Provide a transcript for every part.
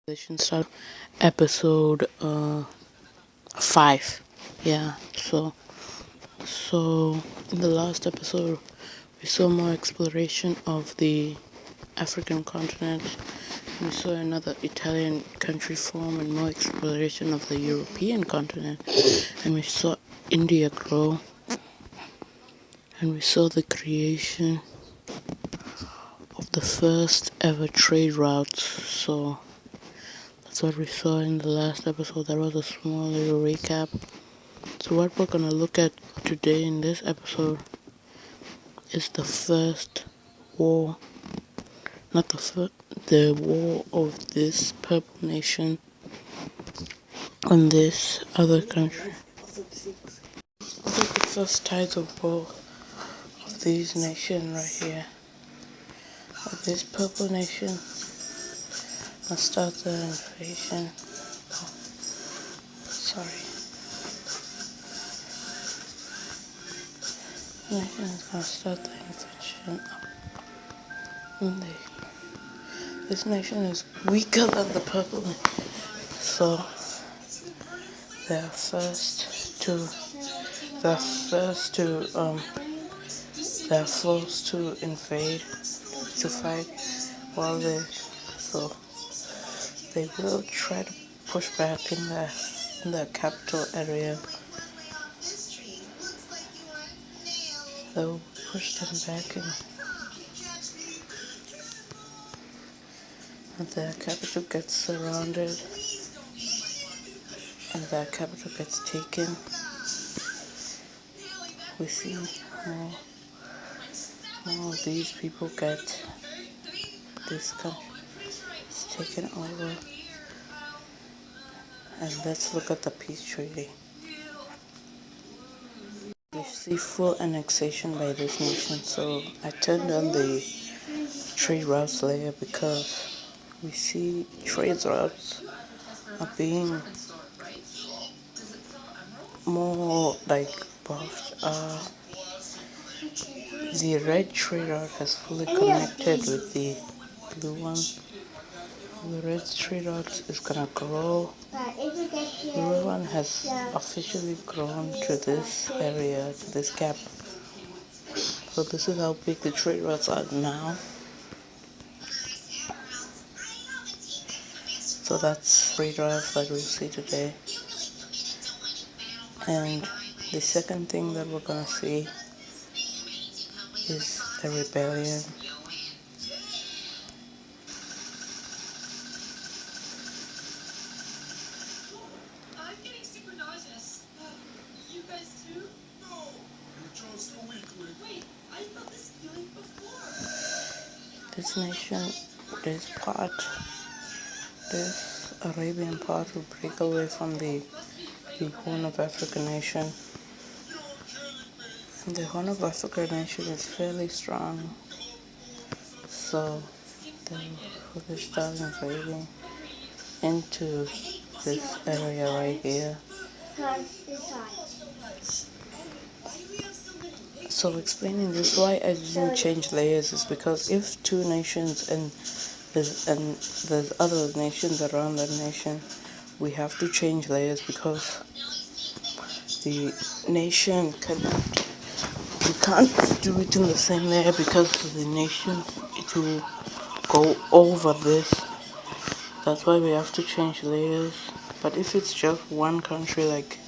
Civilization start episode 5. Yeah, so in the last episode we saw more exploration of the African continent. We saw another Italian country form and more exploration of the European continent, and we saw India grow, and we saw the creation of the first ever trade routes. So that's what we saw in the last episode. That was a small little recap. So what we're gonna look at today in this episode is the first war, not the first, the war of this purple nation on this other country. The first title war of this nation right here, of this purple nation, and start the invasion. Oh, sorry. Nation is gonna start the invasion. This nation is weaker than the purple nation, so they're first to they're first to they're forced to invade, to fight, while they will try to push back in the capital area. They'll push them back in, and their capital gets surrounded, and their capital gets taken. We see more of these people get this country taken over. And let's look at the peace treaty. We see full annexation by this nation, so I turned on the trade routes layer because we see trade routes are being more like buffed. The red trade route has fully connected with the blue one. The red trade route is gonna grow. The blue one has officially grown to this area, to this gap. So this is how big the trade routes are now. So that's trade routes that we'll see today. And the second thing that we're gonna see is a rebellion. I'm getting super nauseous. You guys too? No, you're just a weakling. Wait, I felt this feeling before. This nation, this Arabian part will break away from the Horn of Africa nation. And the Horn of Africa nation is fairly strong, so they start invading into this area right here. So explaining this, why I didn't change layers is because if two nations and there's other nations around that nation, we have to change layers because the nation cannot, we can't do it in the same layer because the nation, it will go over this. That's why we have to change layers. But if it's just one country, like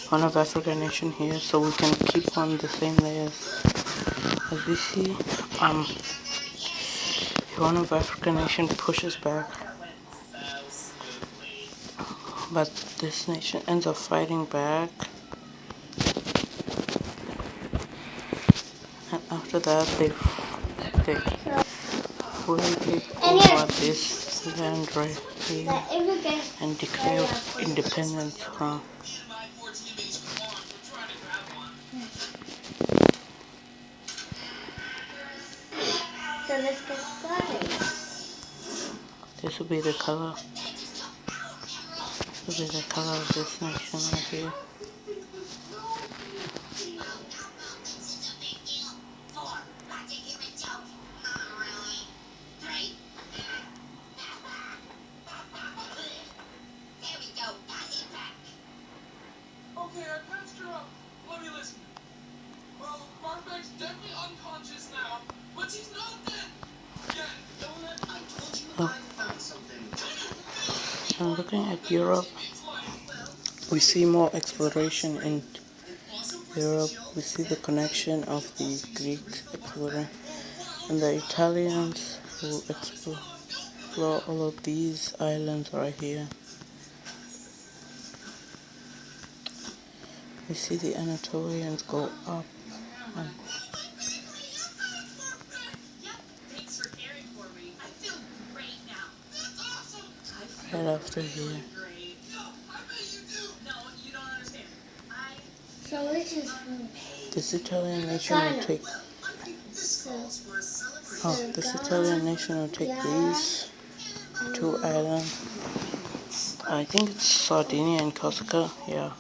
Horn of Africa nation here, so we can keep on the same layers. As we see, the Horn of Africa nation pushes back, but this nation ends up fighting back, and after that they fully take over this land right here and declare independence. So let's get started. This will be the color. This will be the color of this nation right here. And looking at Europe, we see more exploration in Europe. We see the connection of the Greek explorer and the Italians who explore all of these islands right here. We see the Anatolians go up and right after here. So which is This Italian nation will take these two islands. I think it's Sardinia and Corsica, yeah.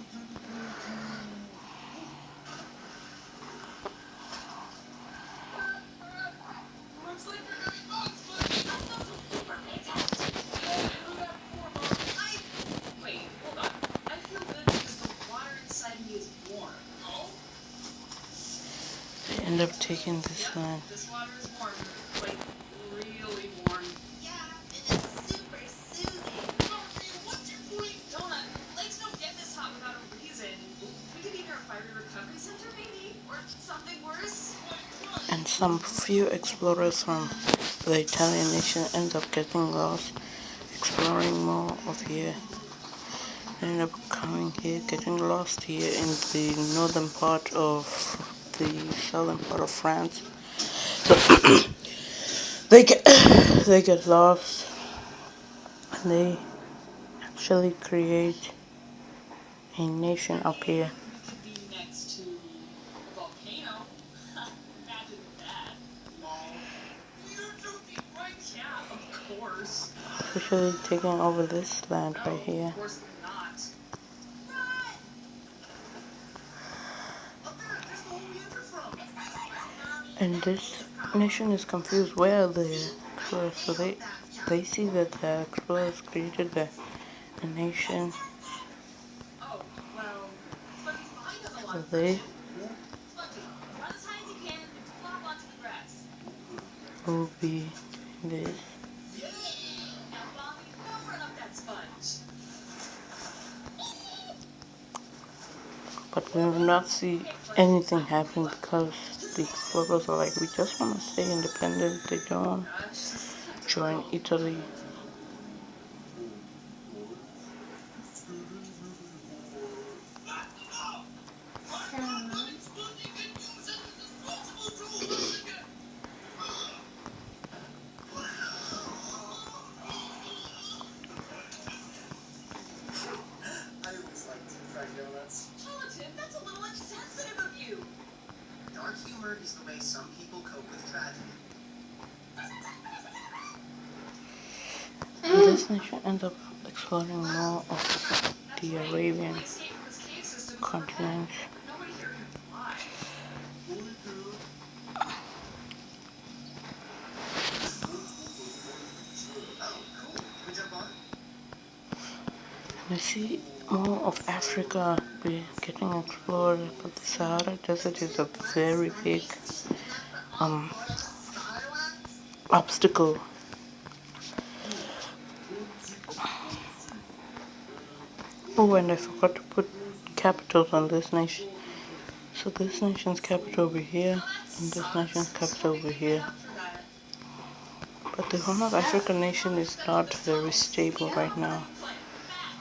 They end up taking this land. This water is warm, like really warm. Yeah, and it's super soothing. What's your point? Donut, lakes don't get this hot without a reason. We could be near a fiery recovery center, maybe, or something worse. And some few explorers from the Italian nation end up getting lost, exploring more of here. They end up coming here, getting lost here in the northern part of the southern part of France. So they get lost and they actually create a nation up here. Could be next to a volcano. Imagine that. Lol. You're joking, right? Yeah, of course. Officially taking over this land No, right here. of course not. And this nation is confused where the explorers, so they see that the explorers created a nation, Oh, well, Spongy's mind has a lot so of they friction. Spongy, run as high as you can and flop onto the grass. will be this. Now, Bobby, don't run up that sponge. But we will not see anything happen because the explorers are like, we just want to stay independent. They don't join Italy. I always liked fried donuts. Jonathan, that's a little insensitive of you. Dark humor is the way some people cope with tragedy. And this nation ends up exploring more of the Arabian continent. Nobody here can fly. Oh, cool. We jump on? We see more of Africa be getting explored, but the Sahara Desert is a very big obstacle. Oh, and I forgot to put capitals on this nation. So this nation's capital over here, and this nation's capital over here. But the Horn of Africa nation is not very stable right now.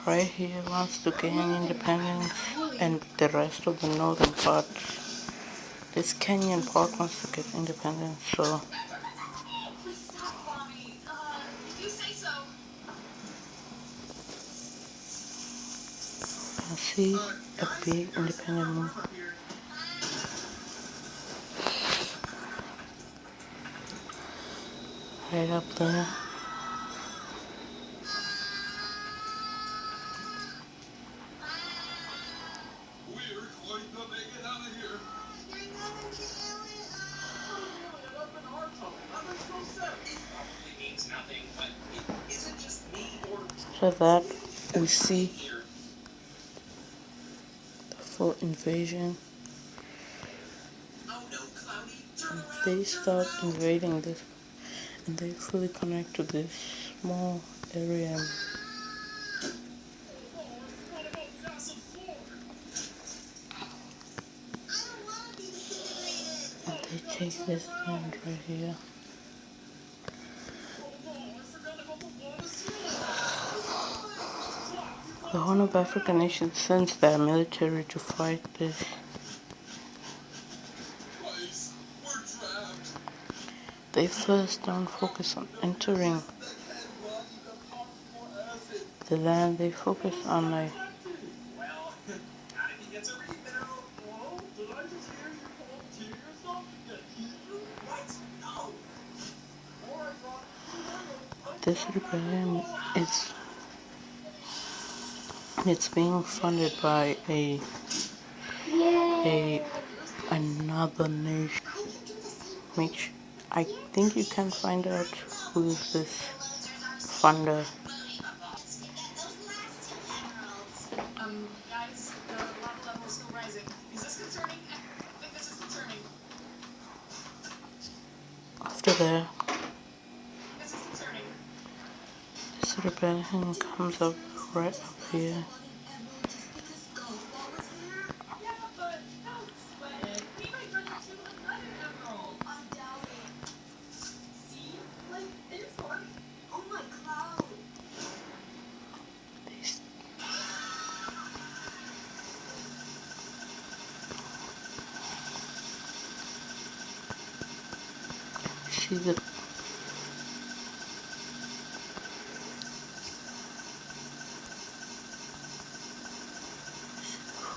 Right here wants to gain independence, and the rest of the northern part, this Kenyan part wants to get independence, so I see a big independent move. Right up there. So that we see the full invasion. And they start invading this, and they fully connect to this small area. take this land right here. The Horn of Africa nation sends their military to fight this. They first don't focus on entering the land, they focus on like this rebellion is it's being funded by another nation, which I think you can find out who is this funder. Guys, the lava level is still rising. Is this concerning? I think this is concerning. After that, This is concerning. this rebellion comes up right up here. Yeah, but don't sweat it. We might run into another emerald. I doubt it. See? Like, there's one. Oh my cloud. These, see the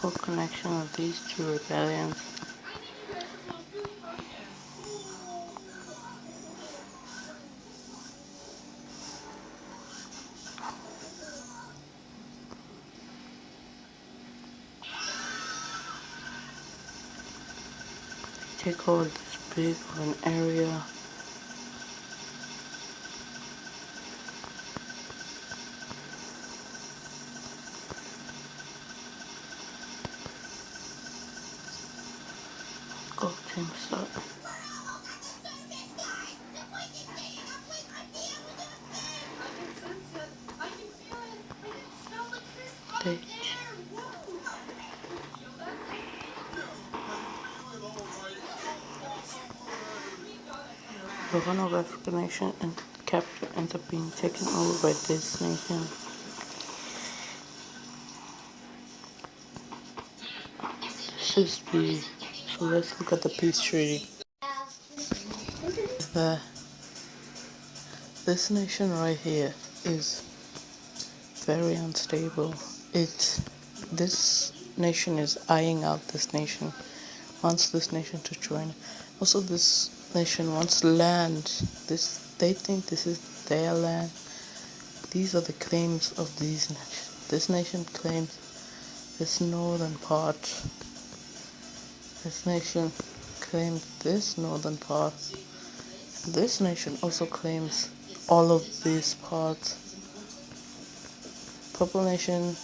full connection of these two rebellions. I think you guys are both really focused. Take over this big of an area. Go team start. They the Horn of Africa nation and capital ends up being taken over by this nation. This is the so let's look at the peace treaty. The this nation right here is very unstable. This nation is eyeing out this nation, wants this nation to join. Also, this nation wants land. They think this is their land. These are the claims of these nations. This nation claims this northern part. This nation claims this northern part. This nation also claims all of these parts. Purple nation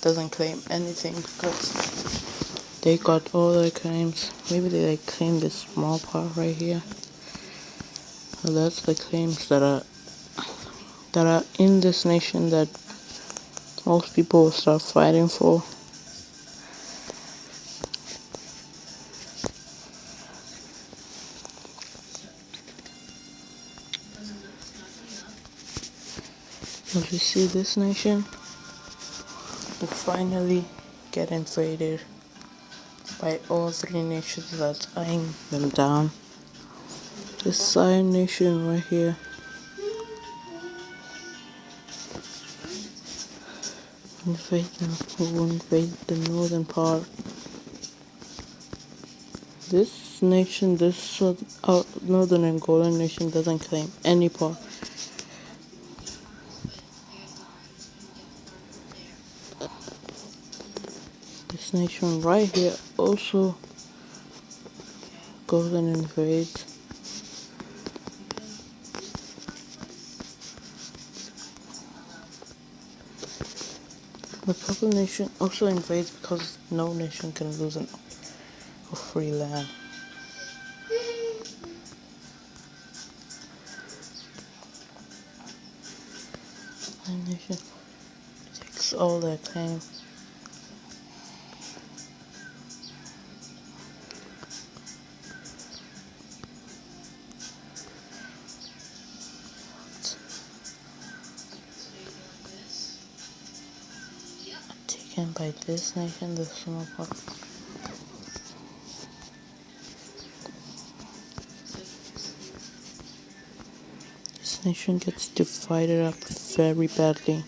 doesn't claim anything because they got all their claims. Maybe they like claim this small part right here. So that's the claims that are in this nation that most people will start fighting for. As you see, this nation will finally get invaded by all three nations that's eyeing them down. This Scion nation right here will invade the northern part. This nation, this northern Angolan nation doesn't claim any part. This nation right here also goes and invades. The purple nation also invades because no nation can lose a free land. The nation takes all their claims. taken by this nation, the small part. This nation gets divided up very badly.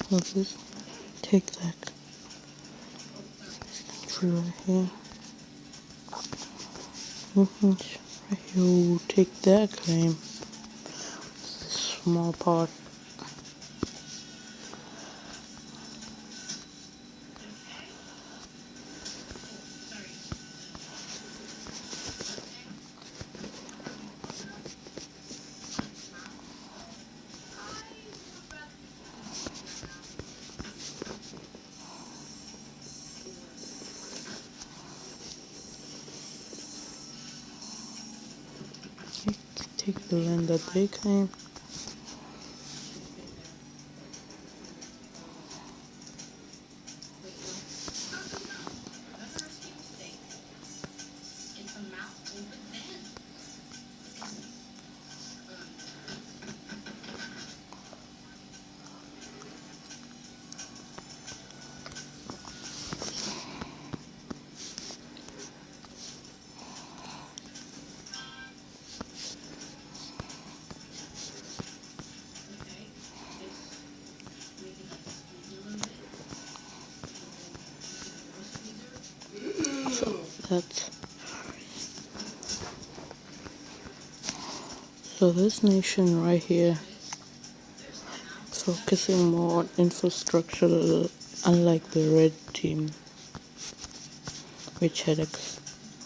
So let's just take that country right here. Right here, we'll take that claim. This small part. Take the land that they claim. That's so this nation right here focusing more on infrastructure, unlike the red team, which had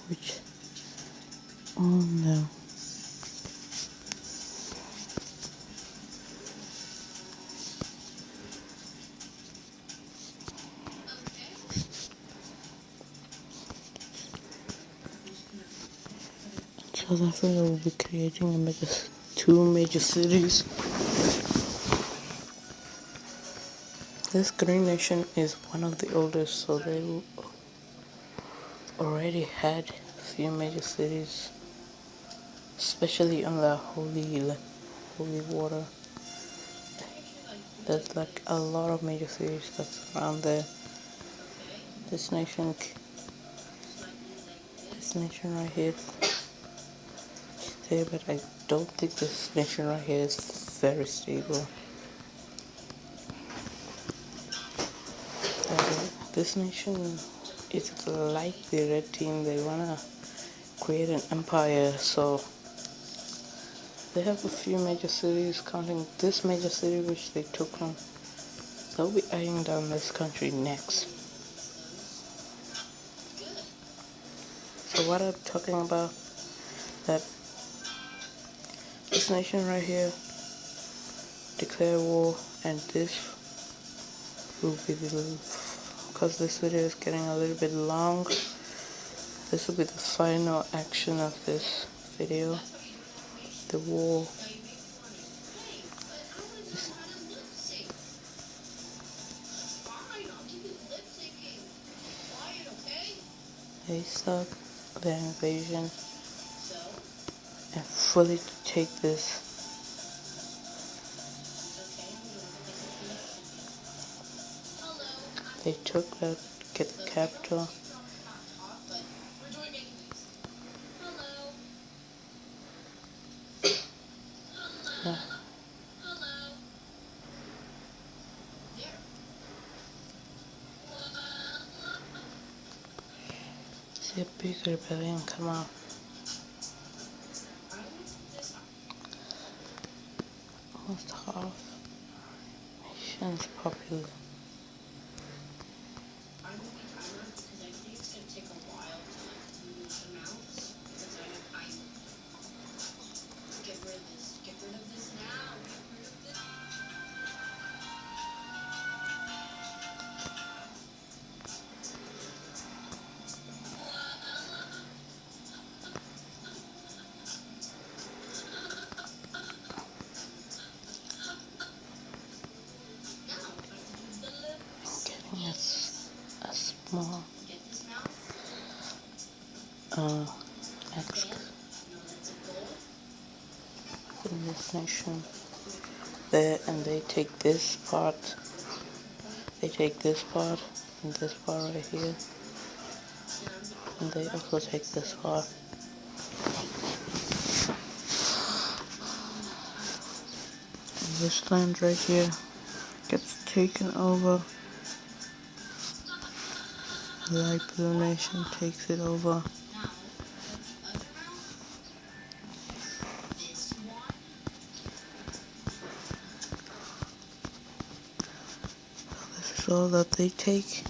which oh no. South Africa will be creating two major cities. This green nation is one of the oldest, so they already had a few major cities, especially on the holy water. There's like a lot of major cities that's around there. This nation right here, there, but I don't think this nation right here is very stable. This nation is like the red team. They wanna create an empire, so they have a few major cities, counting this major city which they took from. They'll be eyeing down this country next. So what I'm talking about, that this nation right here declare war, and this will be because this video is getting a little bit long, this will be the final action of this video, the war. They stop their invasion and fully take this. They took the capital. Yeah. See a big rebellion come out. almost half nations population. Getting a small X in this nation there, and they take this part, and this part right here, and they also take this part. And this land right here gets taken over. The light blue nation takes it over. This is all that they take,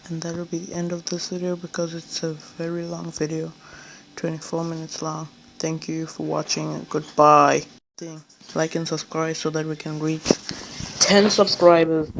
and that'll be the end of this video because it's a very long video, 24 minutes long. Thank you for watching and goodbye. Like and subscribe so that we can reach 10 subscribers.